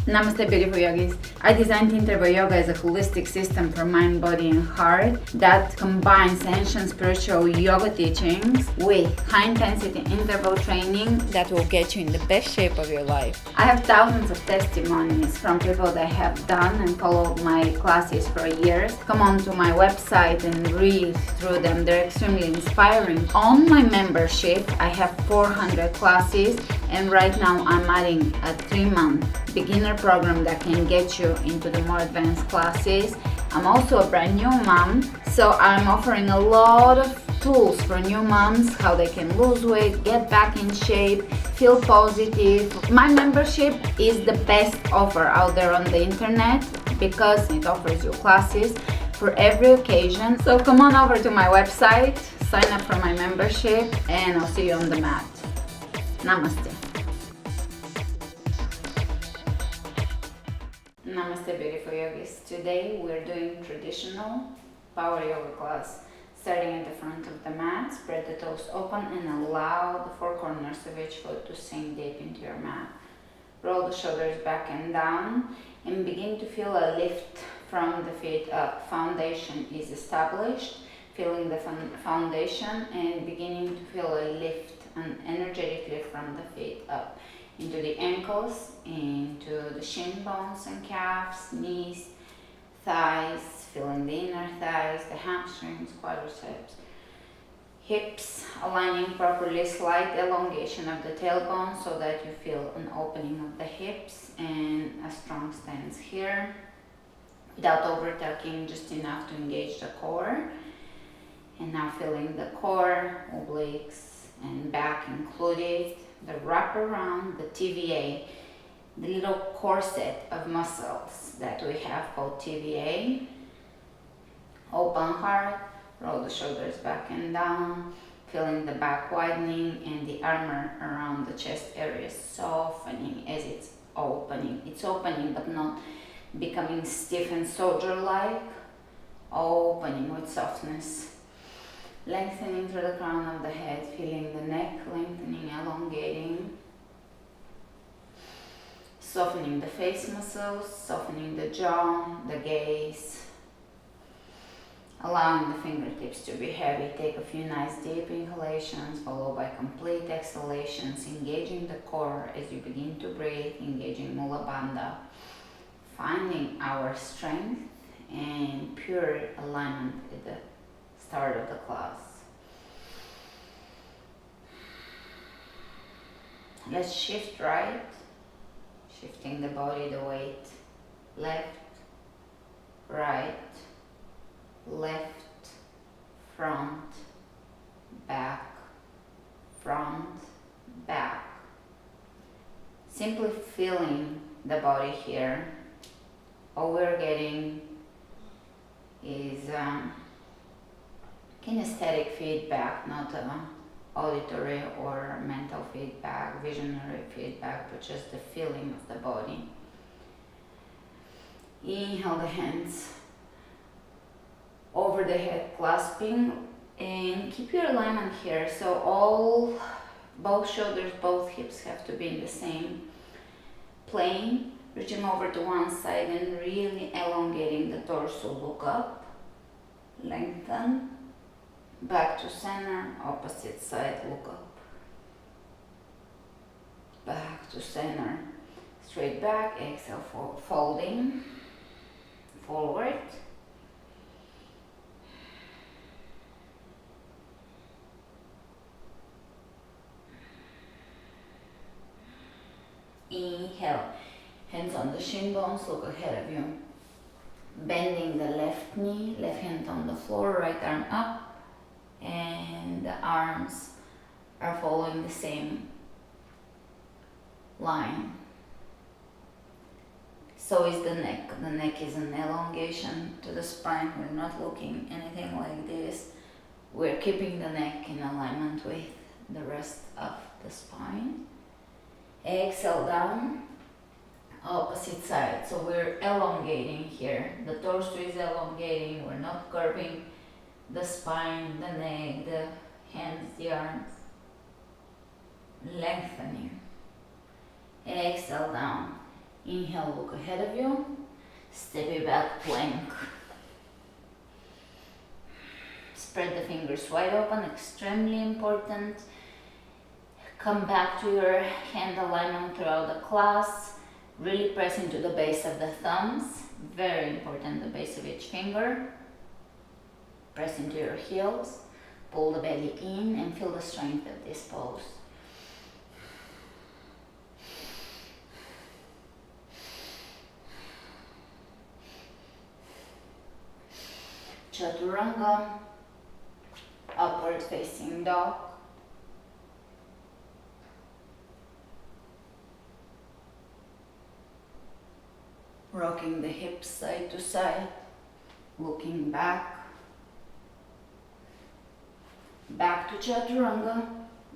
Namaste, beautiful yogis. I designed interval yoga as a holistic system for mind, body, and heart that combines ancient spiritual yoga teachings with high-intensity interval training that will get you in the best shape of your life. I have thousands of testimonies from people that have done and followed my classes for years. Come on to my website and read through them. They're extremely inspiring. On my membership, I have 400 classes, and right now I'm adding a 3-month beginner program that can get you into the more advanced classes. I'm also a brand new mom, so I'm offering a lot of tools for new moms, how they can lose weight, get back in shape, feel positive. My membership is the best offer out there on the internet because it offers you classes for every occasion. So come on over to my website, sign up for my membership, and I'll see you on the mat. Namaste. Namaste, beautiful yogis. Today we're doing traditional power yoga class. Starting at the front of the mat, spread the toes open and allow the four corners of each foot to sink deep into your mat. Roll the shoulders back and down and begin to feel a lift from the feet up. Foundation is established. Feeling the foundation and beginning to feel a lift, an energetic lift from the feet up into the ankles, into the shin bones and calves, knees, thighs, feeling the inner thighs, the hamstrings, quadriceps, hips, aligning properly, slight elongation of the tailbone so that you feel an opening of the hips and a strong stance here without over tucking, just enough to engage the core. And now feeling the core, obliques and back included, the wrap around, the TVA, the little corset of muscles that we have called TVA. Open heart, roll the shoulders back and down, feeling the back widening and the armor around the chest area softening as it's opening. It's opening but not becoming stiff and soldier-like, opening with softness. Lengthening through the crown of the head, feeling the neck lengthening, elongating. Softening the face muscles, softening the jaw, the gaze. Allowing the fingertips to be heavy. Take a few nice deep inhalations followed by complete exhalations, engaging the core as you begin to breathe, engaging Mula Bandha. Finding our strength and pure alignment with the start of the class. Let's shift right, shifting the body, the weight, left, right, left, front, back, simply feeling the body here. All we're getting is kinesthetic feedback, not auditory or mental feedback, visionary feedback, but just the feeling of the body. Inhale the hands over the head, clasping, and keep your alignment here. So both shoulders, both hips have to be in the same plane. Reaching over to one side and really elongating the torso. Look up, lengthen. Back to center, opposite side, look up. Back to center, straight back, exhale, folding, forward. Inhale, hands on the shin bones, look ahead of you. Bending the left knee, left hand on the floor, right arm up. And the arms are following the same line. So is the neck. The neck is an elongation to the spine. We're not looking anything like this. We're keeping the neck in alignment with the rest of the spine. Exhale down, opposite side. So we're elongating here. The torso is elongating. We're not curving the spine, the neck, the hands, the arms. Lengthening. Exhale down. Inhale, look ahead of you. Step it back, plank. Spread the fingers wide open, extremely important. Come back to your hand alignment throughout the class. Really press into the base of the thumbs. Very important, the base of each finger. Press into your heels. Pull the belly in and feel the strength of this pose. Chaturanga, upward facing dog. Rocking the hips side to side, looking back. Back to Chaturanga,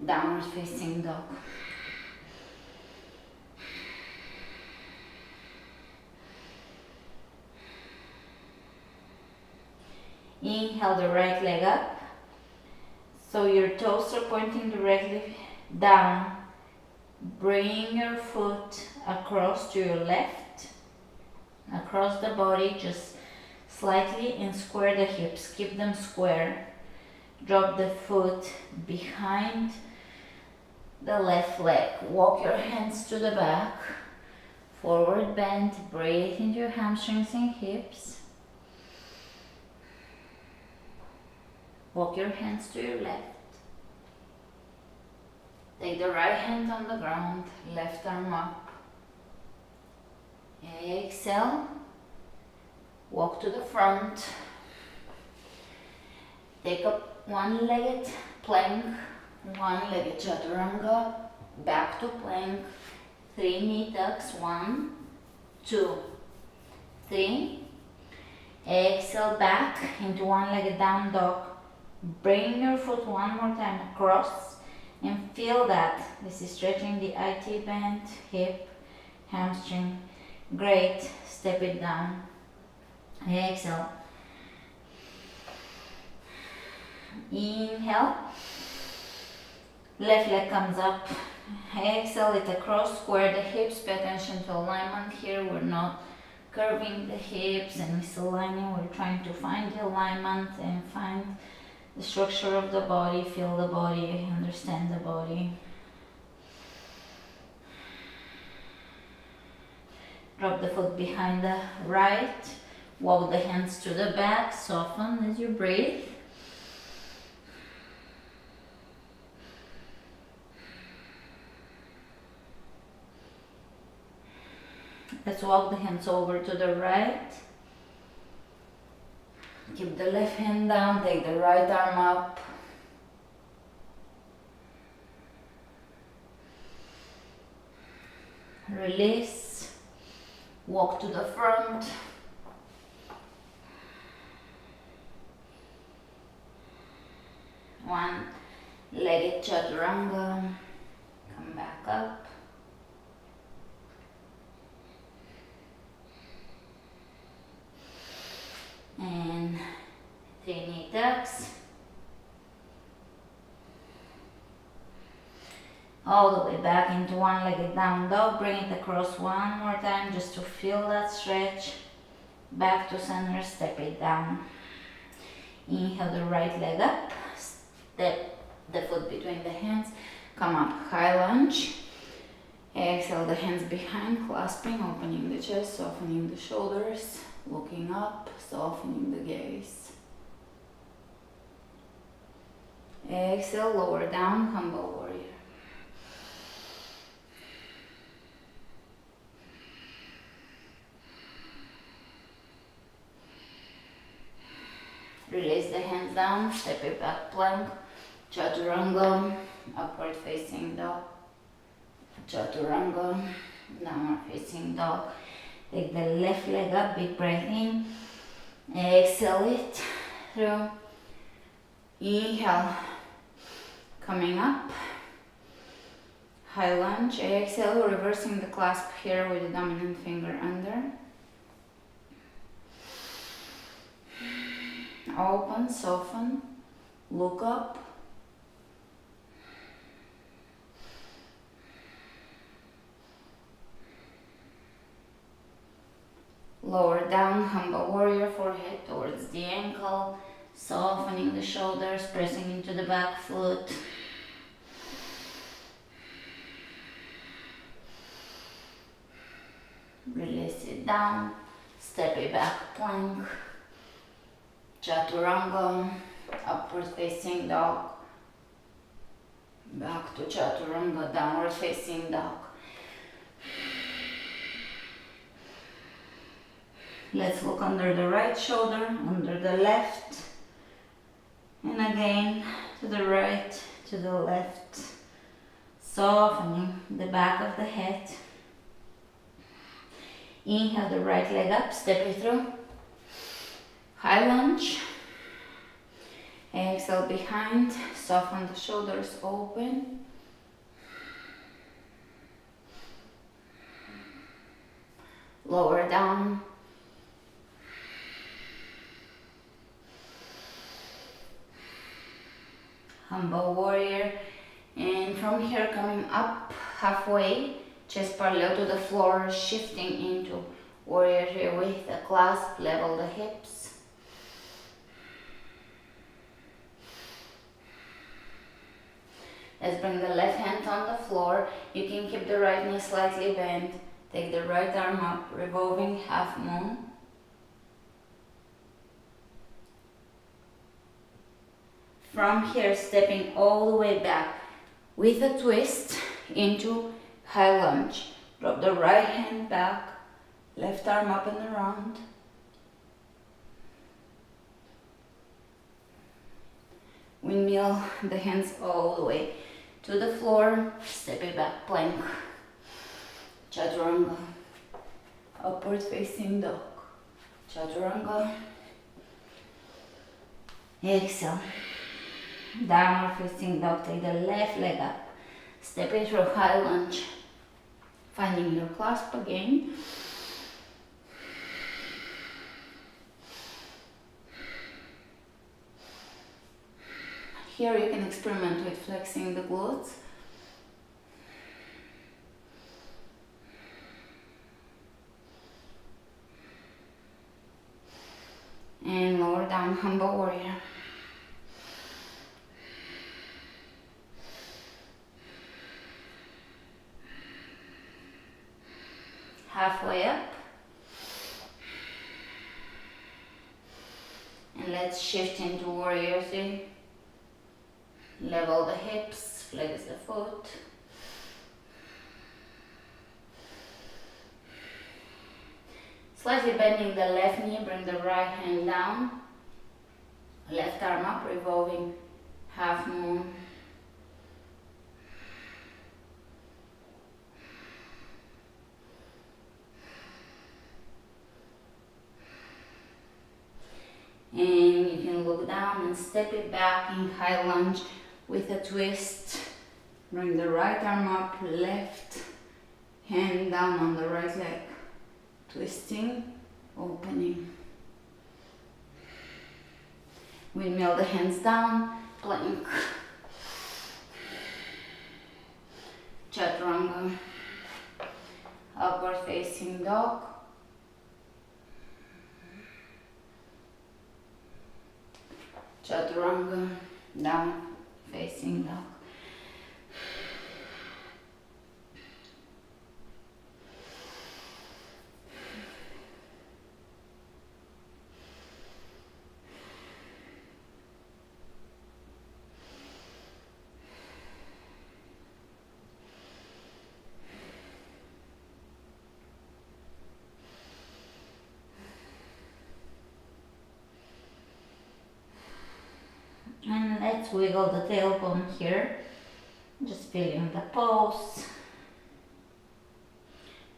downward facing dog. Inhale the right leg up, so your toes are pointing directly down. Bring your foot across to your left, across the body, just slightly, and square the hips, keep them square. Drop the foot behind the left leg. Walk your hands to the back, forward bend, breathe into your hamstrings and hips. Walk your hands to your left. Take the right hand on the ground, left arm up. Exhale. Walk to the front. Take up one-legged plank, one-legged chaturanga, back to plank, 3 knee tucks, 1, 2, 3. Exhale back into one-legged down dog. Bring your foot one more time across and feel that. This is stretching the IT band, hip, hamstring. Great. Step it down. Exhale. Inhale. Left leg comes up. Exhale it across. Square the hips. Pay attention to alignment here. We're not curving the hips and misaligning. We're trying to find the alignment and find the structure of the body, feel the body, understand the body. Drop the foot behind the right. Walk the hands to the back. Soften as you breathe. Let's walk the hands over to the right. Keep the left hand down, take the right arm up. Release. Walk to the front. One-legged chaturanga. Come back up. And 3 knee tucks. All the way back into one-legged down dog. Bring it across one more time just to feel that stretch. Back to center, step it down. Inhale the right leg up. Step the foot between the hands. Come up, high lunge. Exhale the hands behind, clasping, opening the chest, softening the shoulders. Looking up, softening the gaze. Exhale, lower down, humble warrior. Release the hands down, step it back, plank, chaturanga, upward facing dog, chaturanga, downward facing dog. Take the left leg up, big breath in. Exhale it through. Inhale, coming up. High lunge. Exhale, reversing the clasp here with the dominant finger under. Open, soften, look up. Lower down, humble warrior, forehead towards the ankle, softening the shoulders, pressing into the back foot. Release it down, step it back, plank, chaturanga, upward facing dog, back to chaturanga, downward facing dog. Let's look under the right shoulder, under the left, and again to the right, to the left, softening the back of the head. Inhale the right leg up, step it through, high lunge. Exhale behind, soften the shoulders, open. Lower down. Humble warrior, and from here coming up halfway, chest parallel to the floor, shifting into warrior here with a clasp, level the hips. Let's bring the left hand on the floor. You can keep the right knee slightly bent. Take the right arm up, revolving half moon. From here, stepping all the way back with a twist into high lunge. Drop the right hand back, left arm up and around. Windmill the hands all the way to the floor, step it back, plank, chaturanga, upward facing dog, chaturanga, exhale. Downward facing dog, take the left leg up, step it through high lunge, finding your clasp again. Here you can experiment with flexing the glutes. And lower down, humble warrior. Halfway up, and let's shift into warrior three. Level the hips, flex the foot. Slightly bending the left knee, bring the right hand down, left arm up, revolving half moon. And you can look down and step it back in high lunge with a twist. Bring the right arm up, left hand down on the right leg. Twisting, opening. Windmill the hands down, plank. Chaturanga, upward facing dog. Chaturanga, down facing dog. And let's wiggle the tailbone here, just feeling the pulse,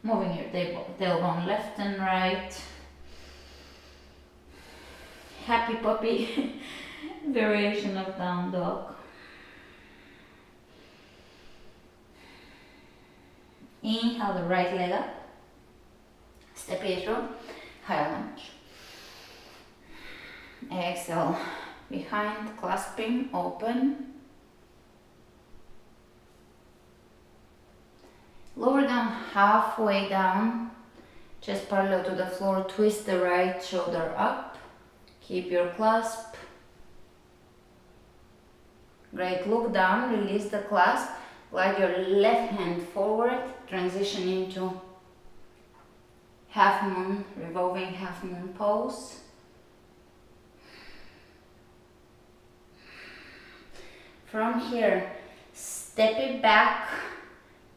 moving your tailbone left and right. Happy puppy variation of down dog. Inhale the right leg up, step it through, high lunge. Exhale. Behind, clasping, open. Lower down, halfway down. Chest parallel to the floor, twist the right shoulder up. Keep your clasp. Great, look down, release the clasp. Glide your left hand forward, transition into half moon, revolving half moon pose. From here, step it back,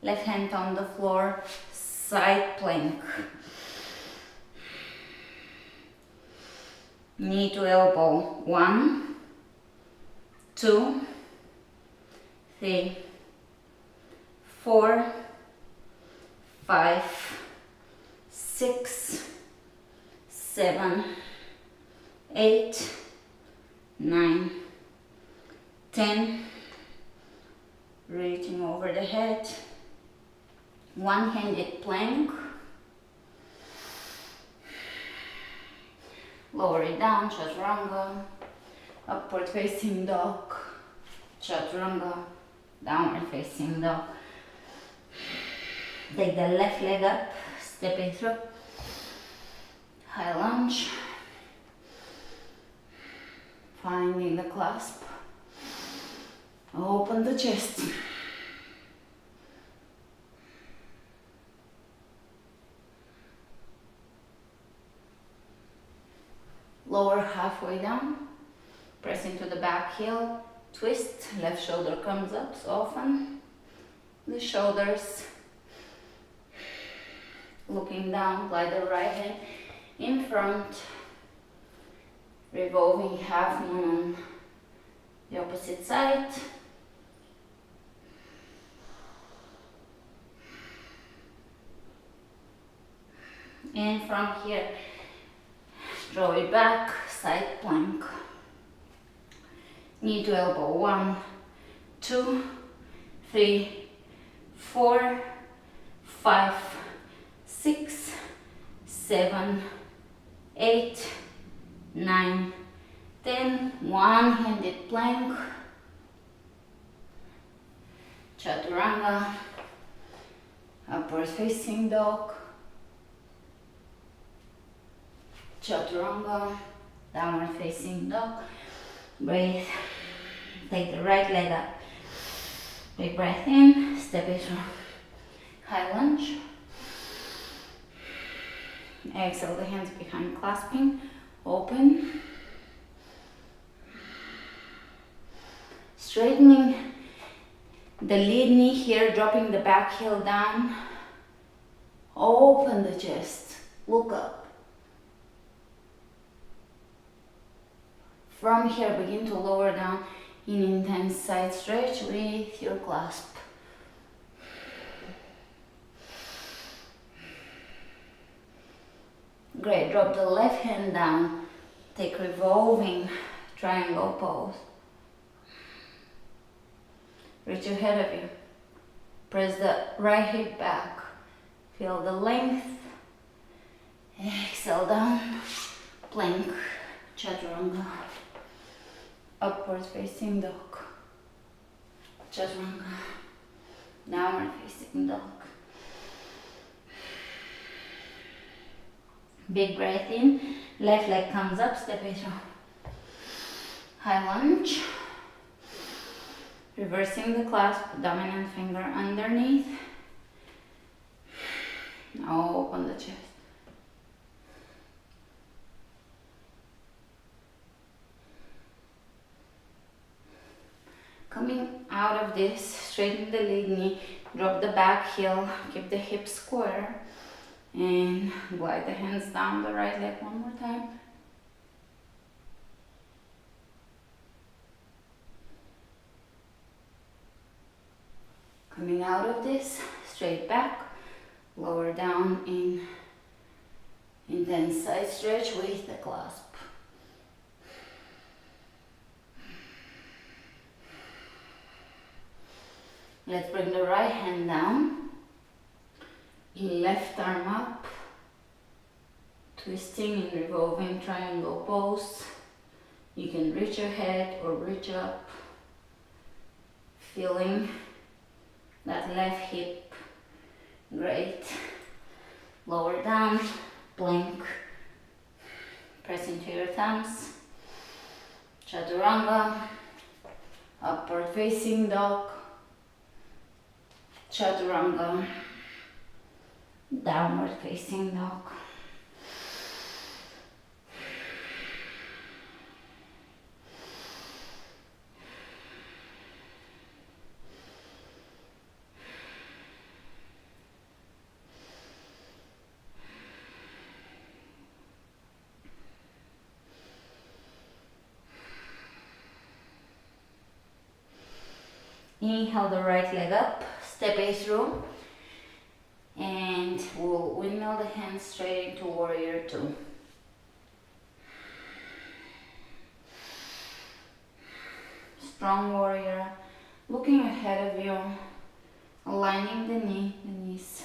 left hand on the floor, side plank. Knee to elbow, 1, 2, 3, 4, 5, 6, 7, 8, 9, 10. Reaching over the head. One-handed plank. Lower it down, chaturanga. Upward facing dog. Chaturanga. Downward facing dog. Take the left leg up, step it through. High lunge. Finding the clasp. Open the chest. Lower halfway down. Press into the back heel. Twist. Left shoulder comes up. Soften the shoulders. Looking down. Glide the right hand in front. Revolving half moon on the opposite side. And from here, draw it back, side plank. Knee to elbow, 1, 2, 3, 4, 5, 6, 7, 8, 9, 10. One-handed plank. Chaturanga. Upward facing dog. Chaturanga. Downward facing dog. Breathe. Take the right leg up. Big breath in. Step it through. High lunge. Exhale the hands behind clasping. Open. Straightening the lead knee here, dropping the back heel down. Open the chest. Look up. From here, begin to lower down in intense side stretch with your clasp. Great, drop the left hand down. Take revolving triangle pose. Reach ahead of you. Press the right hip back. Feel the length. Exhale down. Plank. Chaturanga. Upward facing dog. Chaturanga. Downward facing dog. Big breath in. Left leg comes up. Step it through. High lunge. Reversing the clasp, dominant finger underneath. Now open the chest. Coming out of this, straighten the lead knee, drop the back heel, keep the hips square, and glide the hands down the right leg one more time. Coming out of this, straight back, lower down in intense side stretch with the clasp. Let's bring the right hand down, left arm up, twisting in revolving triangle pose. You can reach your head or reach up, feeling that left hip. Great. Lower down, plank. Press into your thumbs. Chaturanga. Upward facing dog. Chaturanga. Downward facing dog. Inhale the right leg up, step it through, and we'll windmill the hands straight into warrior two. Strong warrior, looking ahead of you, aligning the knees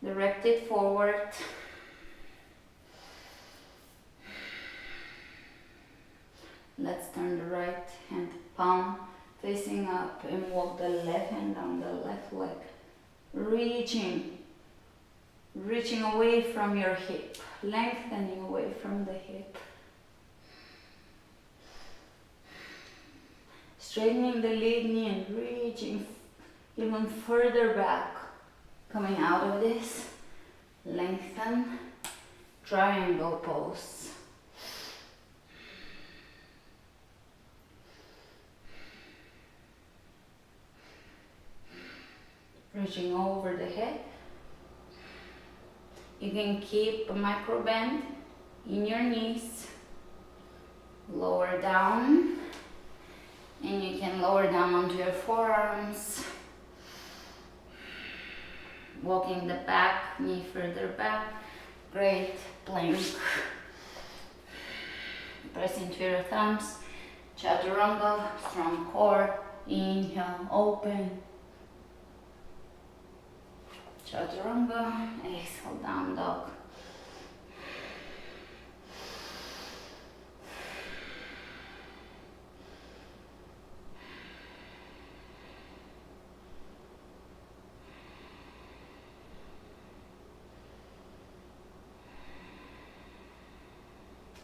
directed forward. Let's turn the right hand palm facing up and walk the left hand down the left leg, reaching away from your hip, lengthening away from the hip, straightening the lead knee and reaching even further back. Coming out of this, lengthen, triangle pose. Reaching over the head. You can keep a micro bend in your knees. Lower down. And you can lower down onto your forearms. Walking the back, knee further back. Great plank. Press into your thumbs. Chaturanga, strong core. Inhale, open. Chaturanga, exhale, down dog.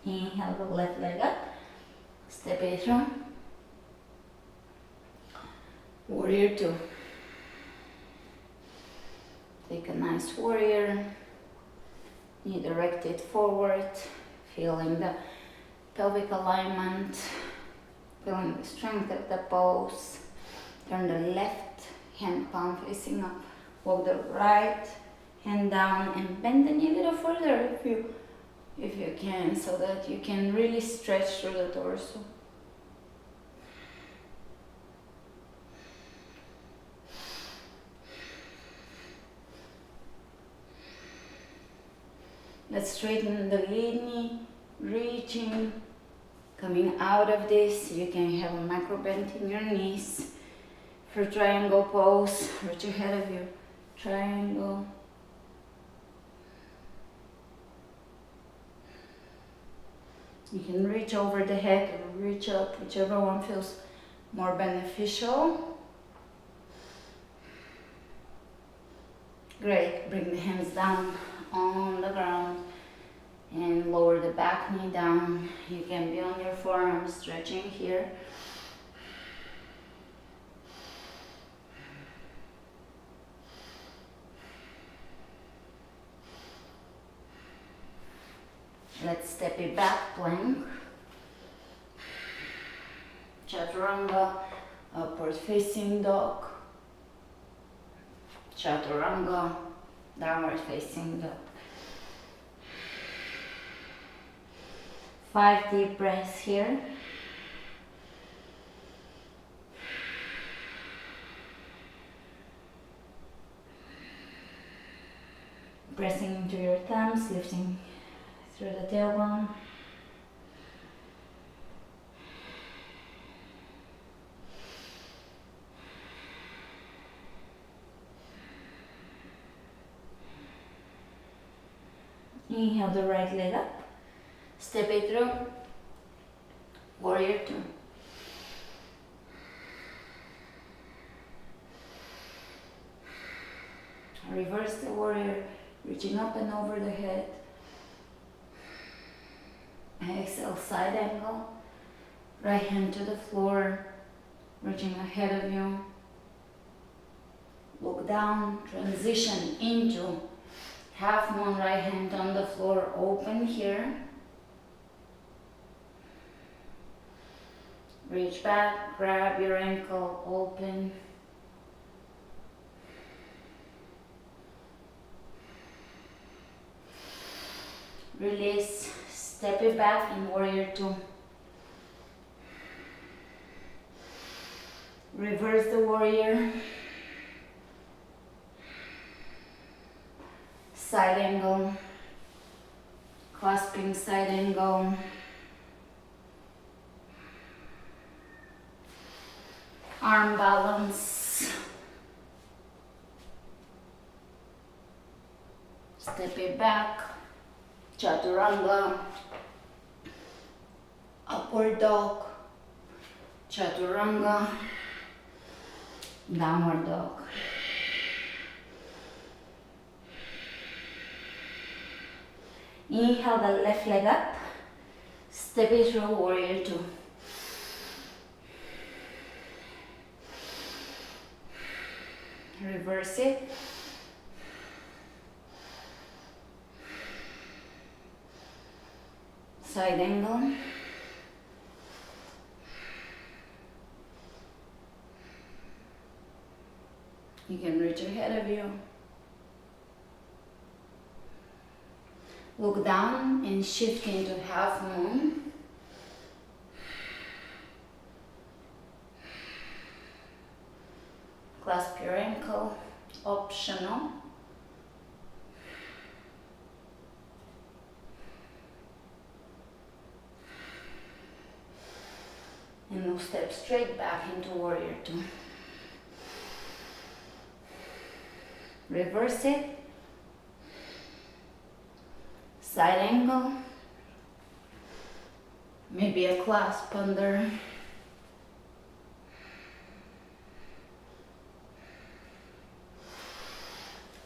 Inhale the left leg up, step it through. Warrior two. Take a nice warrior, knee directed forward, feeling the pelvic alignment, feeling the strength of the pose. Turn the left hand palm facing up, walk the right hand down and bend the knee a little further if you can, so that you can really stretch through the torso. Let's straighten the lead knee, reaching, coming out of this. You can have a micro bend in your knees. For triangle pose, reach ahead of you, triangle. You can reach over the head or reach up, whichever one feels more beneficial. Great, bring the hands down on the ground and lower the back knee down. You can be on your forearms, stretching here. Let's step it back, plank. Chaturanga, upward facing dog. Chaturanga, downward facing dog. 5 deep breaths here. Pressing into your thumbs, lifting through the tailbone. Inhale the right leg up, step it through, warrior two. Reverse the warrior, reaching up and over the head. Exhale, side angle. Right hand to the floor, reaching ahead of you. Look down, transition into half moon, right hand on the floor, open here. Reach back, grab your ankle, open. Release, step it back in warrior two. Reverse the warrior. Side angle. Clasping side angle. Arm balance. Step it back. Chaturanga. Upward dog. Chaturanga. Downward dog. Inhale the left leg up. Step it through warrior two. Reverse it. Side angle. You can reach ahead of you. Look down and shift into half moon. Clasp your ankle, optional. And we'll step straight back into warrior two. Reverse it. Side angle. Maybe a clasp under.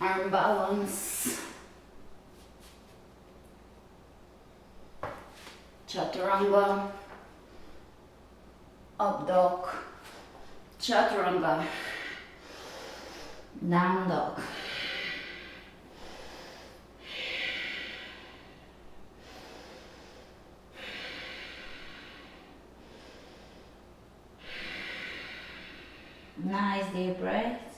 Arm balance. Chaturanga. Up dog. Chaturanga. Down dog. Nice deep breaths.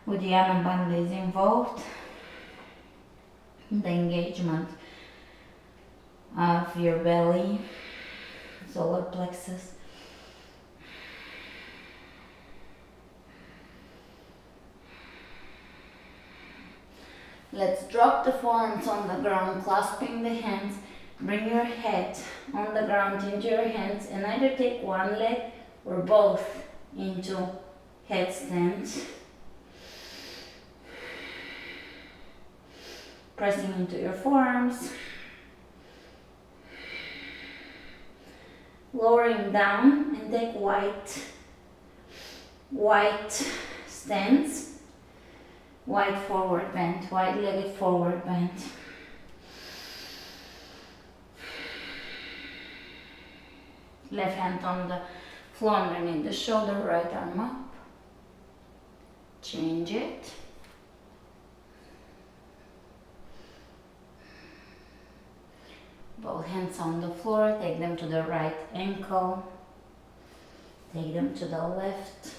Uddiyana Bandha is involved. The engagement of your belly, solar plexus. Let's drop the forearms on the ground, clasping the hands. Bring your head on the ground into your hands and either take one leg or both into headstand. Pressing into your forearms. Lowering down and take wide stance. Wide forward bend, wide-legged forward bend. Left hand on the floor underneath the shoulder, right arm up. Change it. Both hands on the floor, take them to the right ankle. Take them to the left.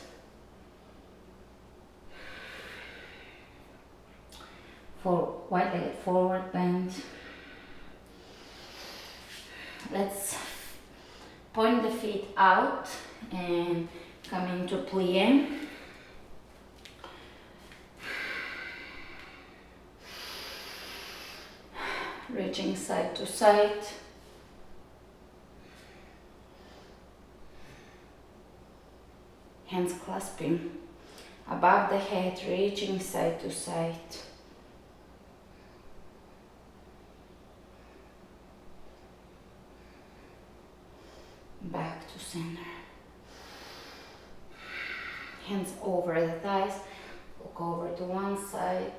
For wide-legged forward bend. Let's point the feet out and come into plie. Reaching side to side. Hands clasping above the head, reaching side to side. Back to center. Hands over the thighs. Look over to one side.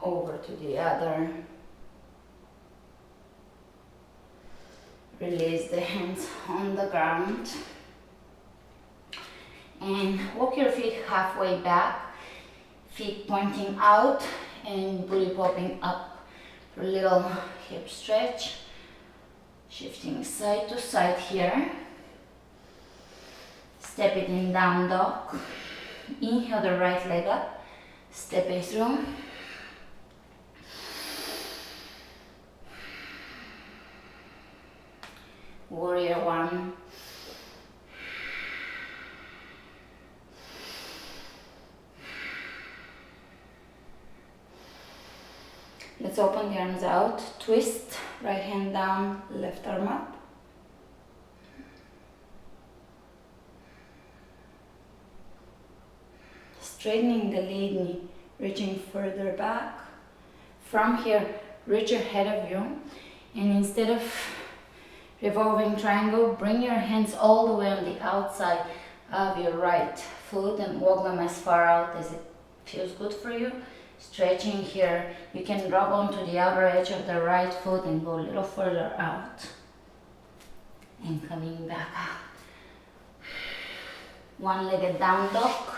over to the other. Release the hands on the ground. And walk your feet halfway back, feet pointing out and booty popping up for a little hip stretch. Shifting side to side here. Step it in, down dog. Inhale the right leg up, step it through. Warrior one. Let's open the arms out, twist, right hand down, left arm up. Straightening the lead knee, reaching further back. From here, reach ahead of you, and instead of revolving triangle, bring your hands all the way on the outside of your right foot and walk them as far out as it feels good for you. Stretching here, you can drop onto the outer edge of the right foot and go a little further out. And coming back out. One-legged down dog.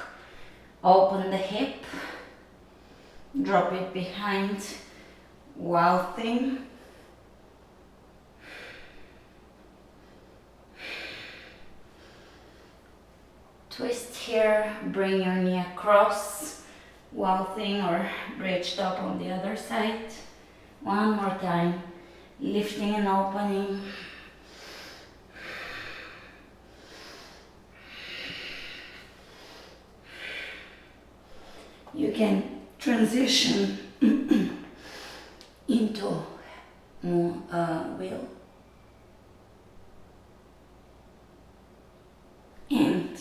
Open the hip. Drop it behind. Wild thing. Twist here, bring your knee across. Wild thing or bridged up on the other side. One more time. Lifting and opening. You can transition into wheel. And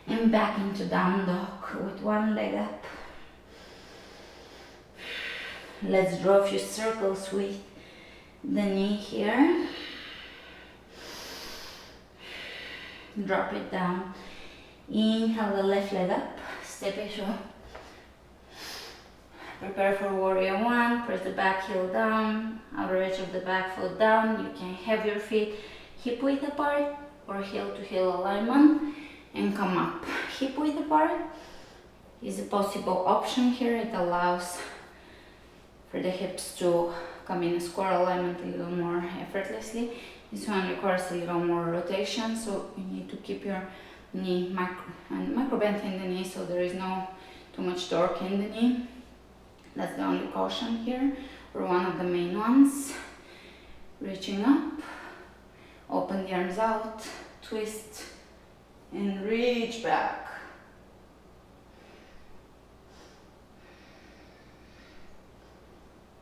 and back into down dog with one leg up. Let's draw a few circles with the knee here. Drop it down. Inhale the left leg up. Step it through. Prepare for warrior one. Press the back heel down. Outer edge of the back foot down. You can have your feet hip width apart or heel to heel alignment and come up. Hip width apart is a possible option here. It allows for the hips to come in a square alignment a little more effortlessly. This one requires a little more rotation, so you need to keep your knee micro bend in the knee so there is no too much torque in the knee. That's the only caution here, or one of the main ones. Reaching up, open the arms out, twist, and reach back.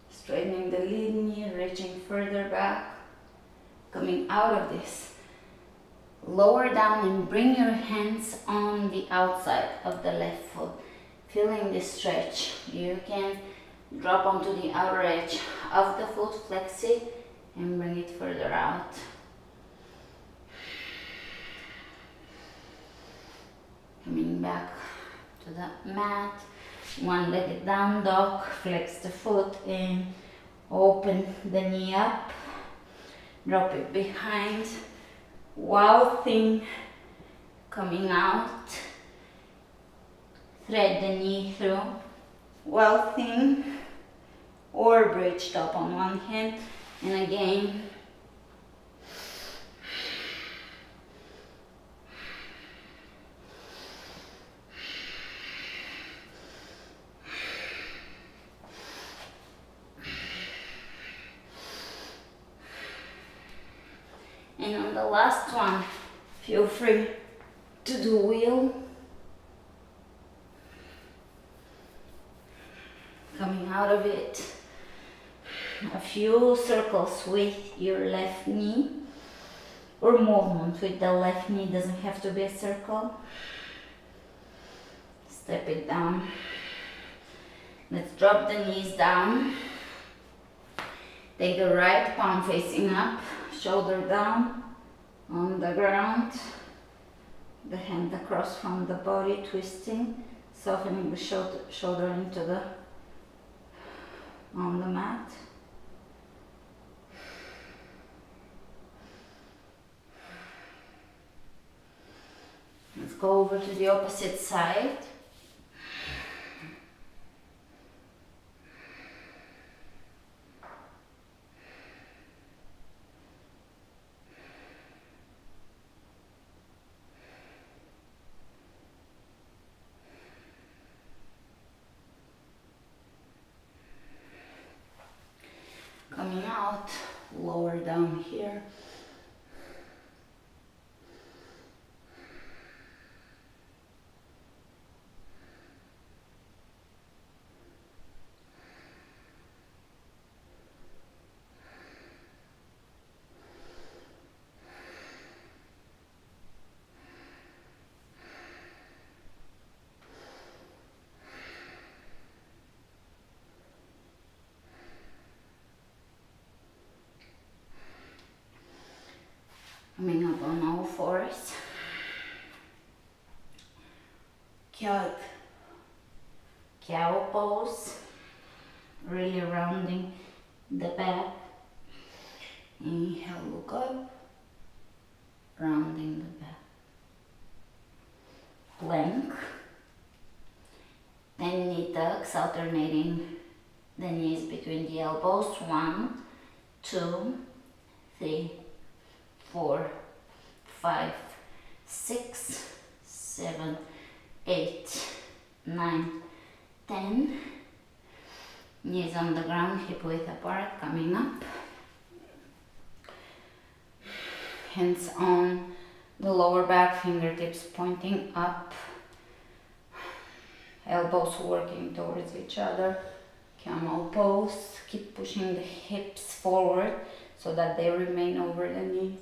Straightening the lead knee, reaching further back. Coming out of this, lower down and bring your hands on the outside of the left foot. Feeling this stretch, you can drop onto the outer edge of the foot, flex it, and bring it further out. Coming back to the mat, one-legged down dog, flex the foot and open the knee up. Drop it behind, wild thing, coming out, thread the knee through, wild thing, or bridged up on one hand, and again, and on the last one, feel free to do wheel. Coming out of it, a few circles with your left knee, or movement with the left knee, doesn't have to be a circle. Step it down. Let's drop the knees down. Take the right palm facing up, shoulder down on the ground. the hand across from the body, twisting, softening the shoulder into the on the mat. Let's go over to the opposite side. Coming out, lower down here. Coming up on all fours. Cow pose. Really rounding the back. Inhale, look up. Rounding the back. Plank. Then knee tucks, alternating the knees between the elbows. 1, 2, 3, 4, 5, 6, 7, 8, 9, 10. Knees on the ground, hip width apart, coming up. Hands on the lower back, fingertips pointing up. Elbows working towards each other. Camel pose. Keep pushing the hips forward so that they remain over the knees.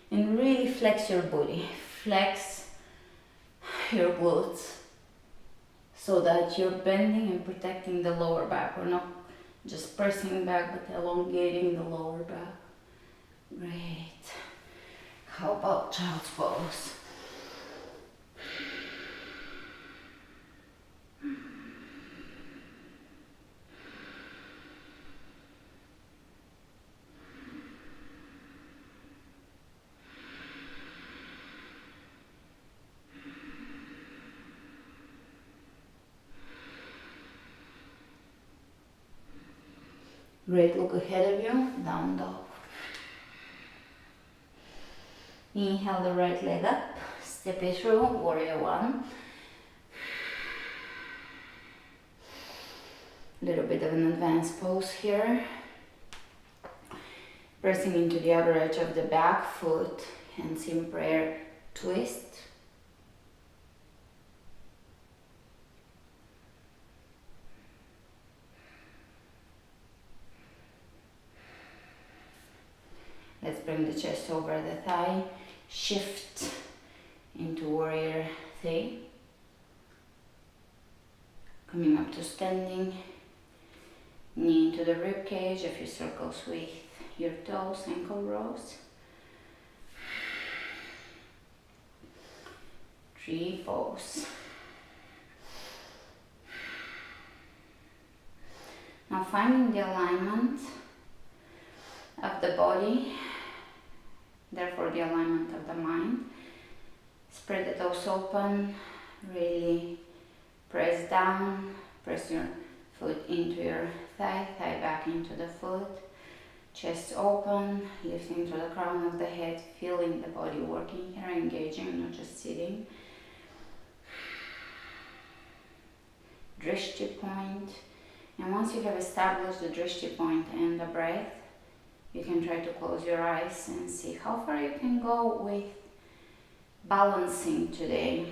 And really flex your body. Flex your glutes so that you're bending and protecting the lower back. We're not just pressing back but elongating the lower back. Great. How about child's pose? Great, look ahead of you, down dog. Inhale the right leg up, step it through, warrior 1. Little bit of an advanced pose here. Pressing into the outer edge of the back foot, hands in prayer, twist. Let's bring the chest over the thigh, shift into warrior 3. Coming up to standing, knee into the rib cage, a few circles with your toes, ankle rows. Tree pose. Now finding the alignment of the body, therefore the alignment of the mind. Spread the toes open, really press down, press your foot into your thigh, thigh back into the foot, chest open, lifting to the crown of the head, feeling the body working here, engaging, not just sitting. Drishti point, and once you have established the drishti point and the breath, you can try to close your eyes and see how far you can go with balancing today.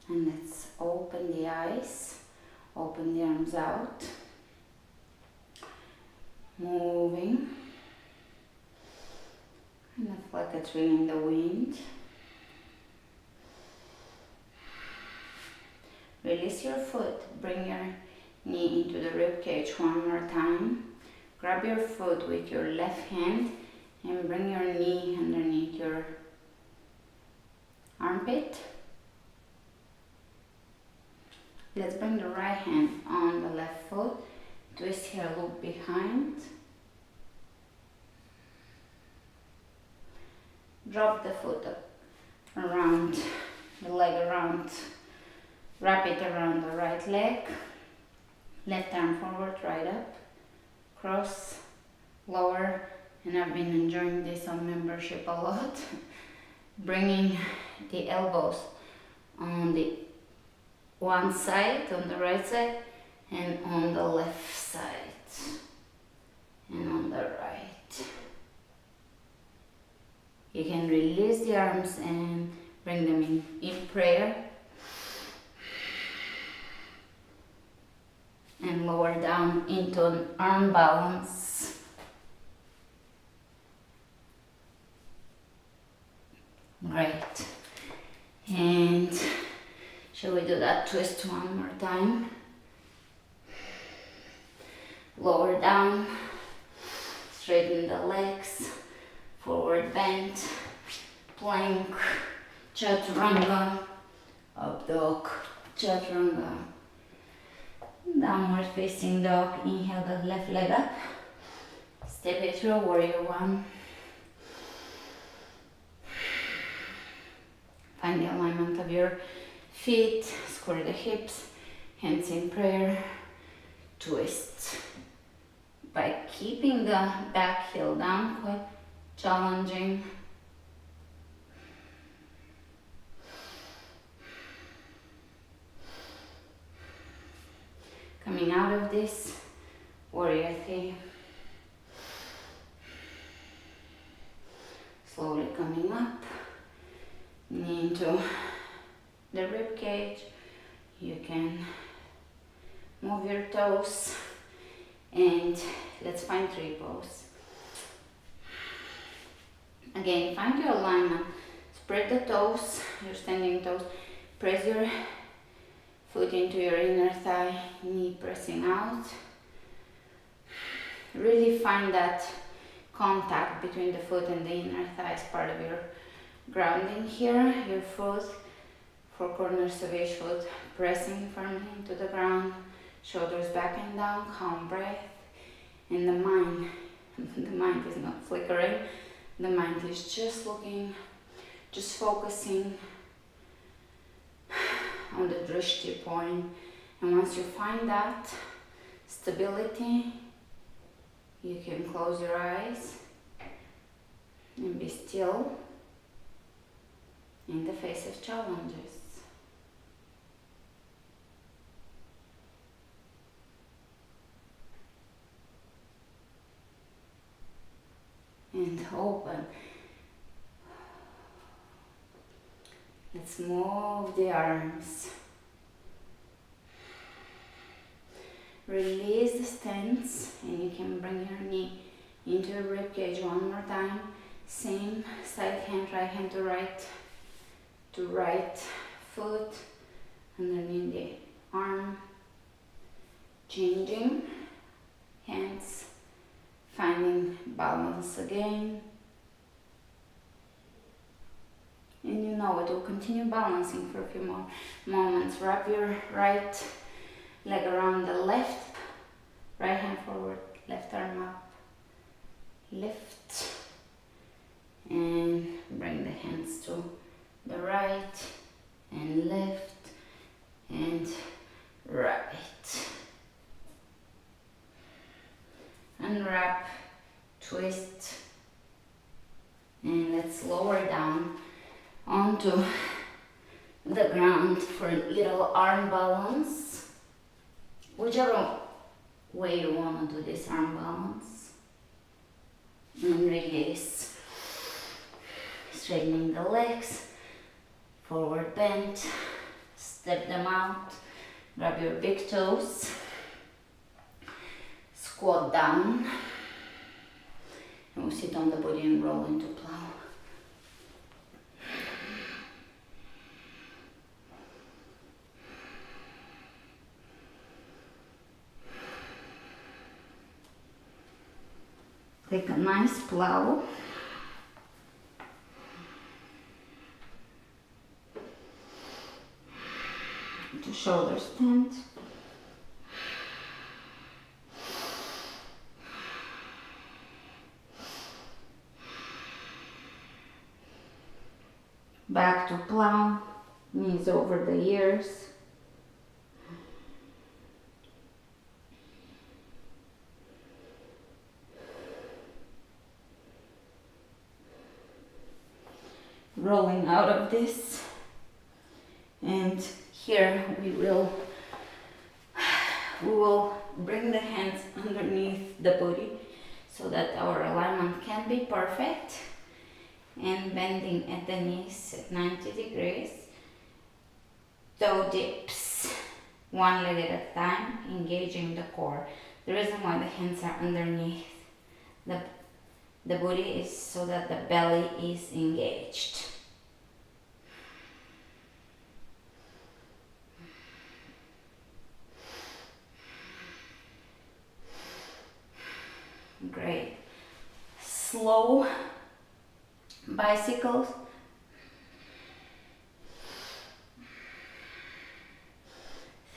And let's open the eyes, open the arms out, moving. Kind of like a tree in the wind. Release your foot, bring your knee into the rib cage one more time. Grab your foot with your left hand and bring your knee underneath your armpit. Let's bring the right hand on the left foot. Twist here, look behind. Drop the foot up around the leg, around, wrap it around the right leg. Left arm forward, right up, cross, lower, and I've been enjoying this on membership a lot. Bringing the elbows on the one side, on the right side, and on the left side, and on the right. You can release the arms and bring them in prayer. And lower down into an arm balance. Great. And shall we do that twist one more time? Lower down, straighten the legs, forward bend, plank, chaturanga, up dog, chaturanga, downward facing dog. Inhale the left leg up, step it through, warrior one. Find the alignment of your feet, square the hips, hands in prayer, twist. By keeping the back heel down, quite challenging. Coming out of this, warrior three. Slowly coming up, knee into the rib cage. You can move your toes and let's find tree pose. Again, find your alignment. Spread the toes, your standing toes. Press your foot into your inner thigh, knee pressing out. Really find that contact between the foot and the inner thigh as part of your grounding here. Your foot, four corners of each foot pressing firmly into the ground. Shoulders back and down, calm breath. And the mind is not flickering. The mind is just looking, just focusing on the drishti point. And once you find that stability, you can close your eyes and be still in the face of challenges. And open. Let's move the arms. Release the stance and you can bring your knee into the rib cage one more time. Same side hand, right hand to right foot underneath the arm. Changing hands. Finding balance again. And you know it will continue balancing for a few more moments. Wrap your right leg around the left. Right hand forward, left arm up. Lift. And bring the hands to the right. And lift. And right. Unwrap, twist, and let's lower down onto the ground for a little arm balance. Whichever way you want to do this arm balance. And release. Straightening the legs, forward bend, step them out, grab your big toes. Squat down, and we'll sit on the body and roll into plow. Take a nice plow. To shoulder stand. Back to plow, knees over the ears. Rolling out of this, and here we will bring the hands underneath the body so that our alignment can be perfect, and bending at the knees at 90 degrees, toe dips, one leg at a time, engaging the core. The reason why the hands are underneath the body is so that the belly is engaged. Great. Slow bicycles.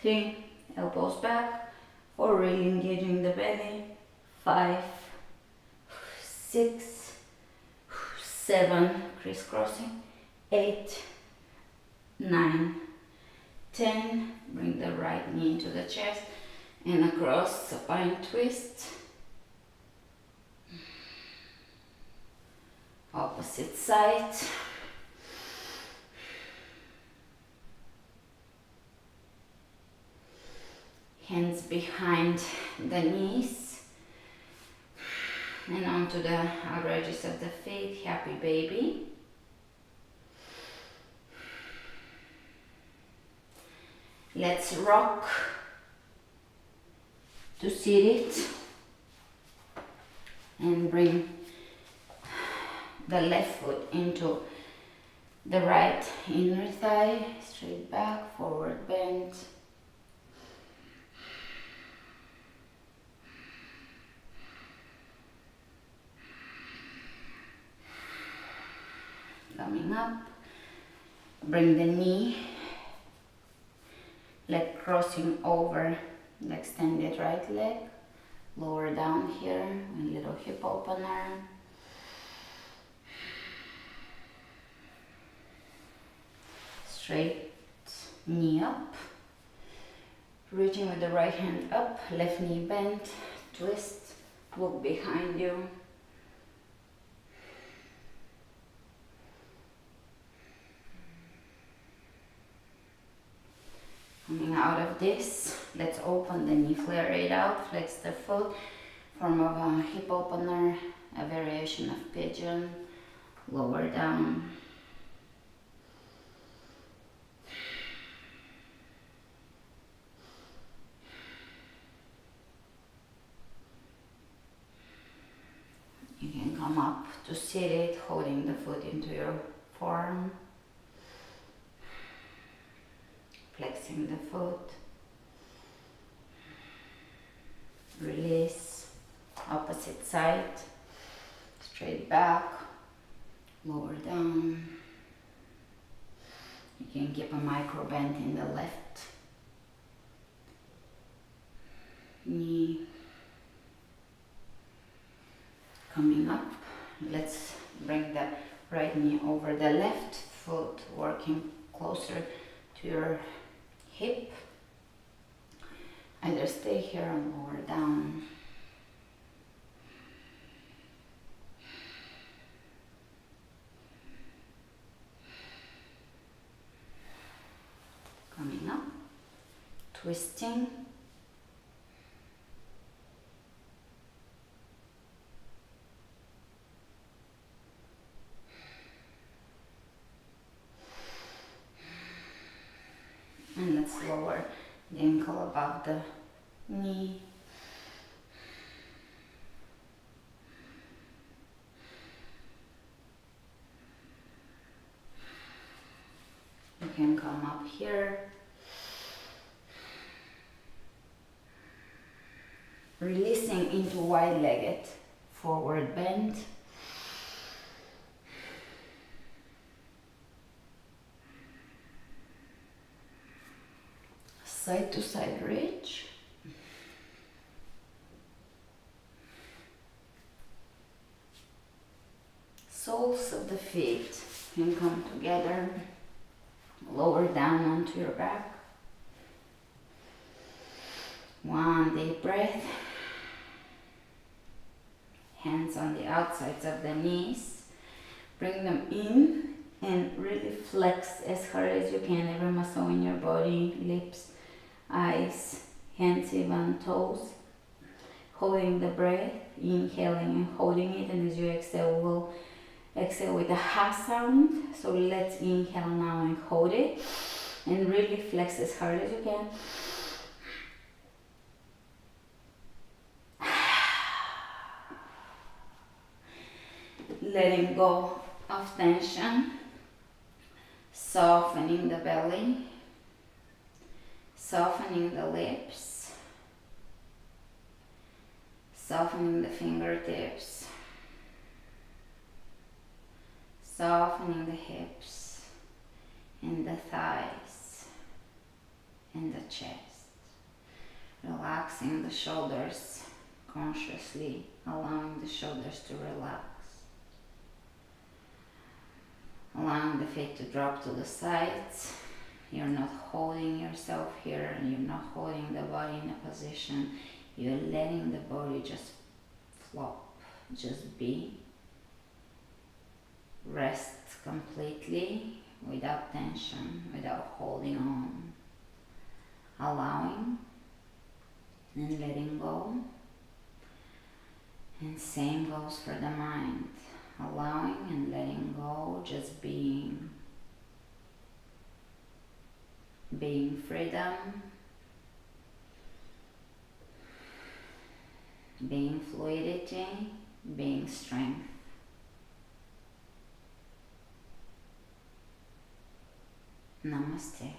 Three, elbows back. Four, really engaging the belly. 5, 6, 7, crisscrossing. 8, 9, 10. Bring the right knee into the chest and across, supine twist. Opposite side. Hands behind the knees and onto the outer edges of the feet. Happy baby. Let's rock to seated and bring the left foot into the right inner thigh, straight back, forward bend. Coming up, bring the knee, leg crossing over the extended right leg, lower down here, a little hip opener. Straight knee up, reaching with the right hand up, left knee bent, twist, look behind you. Coming out of this, let's open the knee, flare it out, flex the foot, form of a hip opener, a variation of pigeon, lower down. You can come up to seated, holding the foot into your forearm. Flexing the foot. Release. Opposite side. Straight back. Lower down. You can keep a micro bend in the left knee. Coming up, let's bring the right knee over the left foot, working closer to your hip. Either stay here or lower down. Coming up, twisting. And let's lower the ankle above the knee. You can come up here. Releasing into wide-legged forward bend, side to side reach, soles of the feet can come together, lower down onto your back. One deep breath. Hands on the outsides of the knees. Bring them in and really flex as hard as you can every muscle in your body, lips, eyes, hands, even toes. Holding the breath, inhaling and holding it, and as you exhale, we'll exhale with a ha sound. So let's inhale now and hold it, and really flex as hard as you can. Letting go of tension, softening the belly, softening the lips, softening the fingertips, softening the hips and the thighs and the chest, relaxing the shoulders consciously, allowing the shoulders to relax. Allowing the feet to drop to the sides. You're not holding yourself here, and you're not holding the body in a position. You're letting the body just flop, just be. Rest completely, without tension, without holding on. Allowing and letting go. And same goes for the mind. Allowing and letting go, just being. Being freedom, being fluidity, being strength. Namaste.